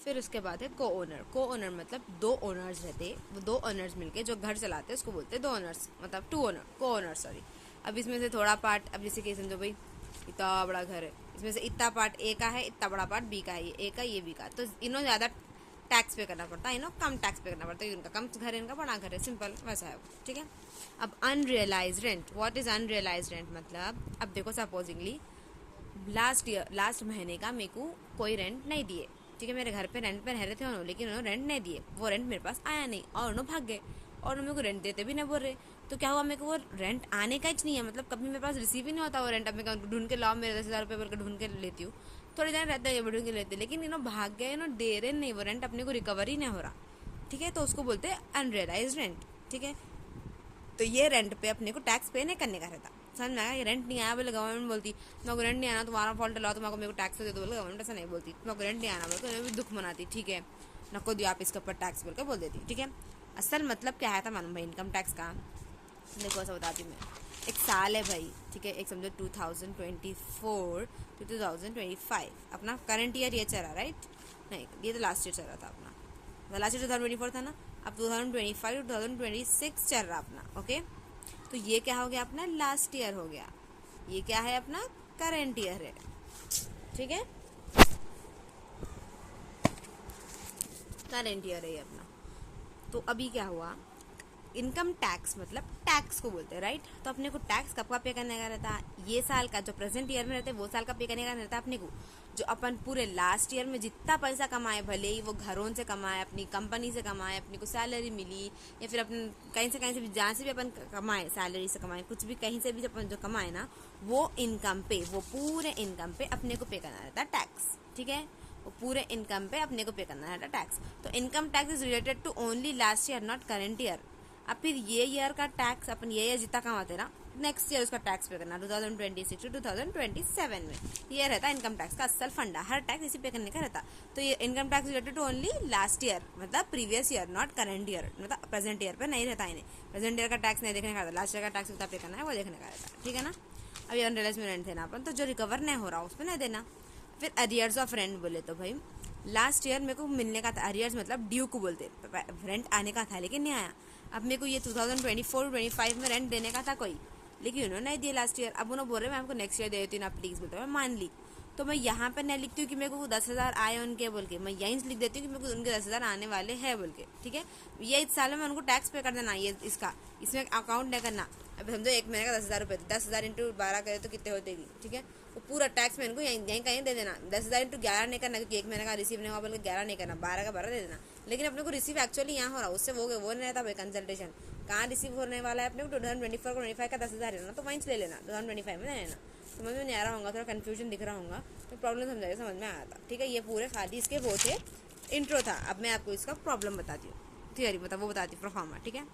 फिर उसके बाद है को ओनर। को ओनर मतलब दो ओनर्स रहते, वो दो ओनर्स मिलके जो घर चलाते हैं उसको बोलते हैं दो ओनर्स, मतलब टू ओनर, को ओनर सॉरी। अब इसमें से थोड़ा पार्ट, अब जैसे कि समझो भाई इतना बड़ा घर है, इसमें से इतना पार्ट ए का है, इतना बड़ा पार्ट बी का है, ये ए का ये बी का, तो इन्हों ज़्यादा टैक्स पे करना पड़ता है, इन्हों कम टैक्स पे करना पड़ता है, इनका कम घर है, इनका बड़ा घर है, सिंपल वैसा है, ठीक है। अब unrealise rent, what is unrealise rent मतलब, अब देखो सपोजिंगली लास्ट महीने का मेरे को कोई रेंट नहीं दिए, ठीक है, मेरे घर पे रेंट पे रह रहे थे उन्होंने, लेकिन उन्होंने रेंट नहीं दिए, वो रेंट मेरे पास आया नहीं और उन्होंने भाग गए और मेरे को रेंट देते भी नहीं बोल रहे, तो क्या हुआ, मेरे को वो रेंट आने का ही नहीं है, मतलब कभी मेरे पास रिसीव ही नहीं होता वो रेंट। अब मैं ढूंढ के लाओ, मेरे 10,000 रुपये बोल ढूंढ के लेती हूँ, थोड़ी देर रहता है ये ढूंढ के लेते, लेकिन इन्होंने भाग गए, इन्होंने दे रहे नहीं, वो रेंट अपने को रिकवर ही नहीं हो रहा, ठीक है, तो उसको बोलते हैं अनरियलाइज रेंट, ठीक है। तो ये रेंट पे अपने को टैक्स पे नहीं करने का रहता, समझ में आया। ये रेंट नहीं आया बोले गवर्नमेंट बोलती मेरे को रेंट नहीं आना, तुम्हारा फॉल्ट लाओ, तुम्हारा मेरे को टैक्स दे दो, बोले गवर्नमेंट ऐसा नहीं बोलती, मेरे को रेंट नहीं आना बोल के भी दुख मनाती, ठीक है, नको दियो आप इसके ऊपर टैक्स बोल के बोल देती, ठीक है। असल मतलब क्या है था मालूम भाई इनकम टैक्स का, देखो ऐसा बताती हूँ मैं। एक साल है भाई, ठीक है, एक समझो 2024 to 2025 अपना करंट ईयर ये चला, राइट, नहीं ये तो लास्ट ईयर चल रहा था अपना, लास्ट ईयर 2024 था ना, अब 2025 to 2026 चल रहा अपना, ओके। तो ये क्या हो गया अपना लास्ट ईयर हो गया, ये क्या है अपना करंट ईयर है, ठीक है, करंट ईयर है ये अपना। तो अभी क्या हुआ, इनकम टैक्स मतलब टैक्स को बोलते हैं, राइट, तो अपने को टैक्स कब का पे करने का रहता है, ये साल का जो प्रेजेंट ईयर में रहता है वो साल का पे करने का रहता है अपने को, जो अपन पूरे लास्ट ईयर में जितना पैसा कमाए, भले ही वो घरों से कमाए, अपनी कंपनी से कमाए, अपने को सैलरी मिली, या फिर अपन कहीं से भी जहाँ से भी अपन कमाए, सैलरी से कमाए, कुछ भी कहीं से भी अपन जो कमाए ना, वो इनकम पे, वो पूरे इनकम पे अपने को पे करना रहता है टैक्स, ठीक है, वो पूरे इनकम पे अपने को पे करना रहता है टैक्स। तो income tax is related to only last year, not current year. अब फिर ये ईयर का टैक्स अपन ये ईयर जितना कमाते ना, नेक्स्ट ईयर उसका टैक्स पे करना 2026 टू 2027 में, ये रहता है इनकम टैक्स का असल फंडा, हर टैक्स इसी पे करने का रहता। तो ये income tax related to only last year, मतलब previous year, not current year, मतलब प्रेजेंट ईयर पे नहीं रहता इन्हें, प्रेजेंट ईयर का टैक्स नहीं देखने का रहता, लास्ट ईयर का टैक्स कितना पे करना है वो देखने का रहता, ठीक है ना। अब ये अनरियलाइज में रेंट देना अपन, तो जो रिकवर नहीं हो रहा उस पर नहीं देना। फिर अरियर्स ऑफ रेंट बोले तो भाई लास्ट ईयर मेरे को मिलने का था, अरियर्स मतलब ड्यू को बोलते, रेंट आने का था लेकिन नहीं आया। अब मेरे को ये 2024-25 में रेंट देने का था कोई, लेकिन उन्होंने नहीं दिया लास्ट ईयर, अब उन्होंने बोल रहे मैं आपको नेक्स्ट ईयर दे देती हूँ, आप प्लीज़ बोलते मैं मान ली, तो मैं यहाँ पर नहीं लिखती हूँ कि मेरे को 10,000 आए उनके बोल के, मैं यहीं से लिख देती हूँ कि मेरे को उनके 10,000 आने वाले हैं बोल के, ठीक है। ये इस साल में उनको टैक्स पे कर देना, ये इसका इसमें अकाउंट नहीं करना। अब समझो एक महीने का 10,000 रुपये, 10,000 इंटू 12 करे तो कितने होतेगी, ठीक है, वो पूरा टैक्स में इनको यहीं कहीं दे देना, 10,000 इंटू 11 नहीं करना, क्योंकि एक महीने का रिसीव नहीं हुआ बल्कि 11 नहीं करना, 12 का 12 दे देना। लेकिन अपने को रिसीव एक्चुअली यहाँ हो रहा, उससे वो नहीं रहता भाई कंसल्टेशन, कहाँ रिसीव होने वाला है अपने को 2024-25 का 10,000 है ना, तो वहीं से ले लेना, 2025 में लेना। समझ में नहीं आ रहा होगा, थोड़ा कन्फ्यूजन दिख रहा होगा, तो प्रॉब्लम समझ में आया था, ठीक है। ये पूरे खाली इसके वो थे, इंट्रो था। अब मैं आपको इसका प्रॉब्लम बताती हूँ, थियरी मतलब वो बताती हूँ, प्रोफार्मा, ठीक है।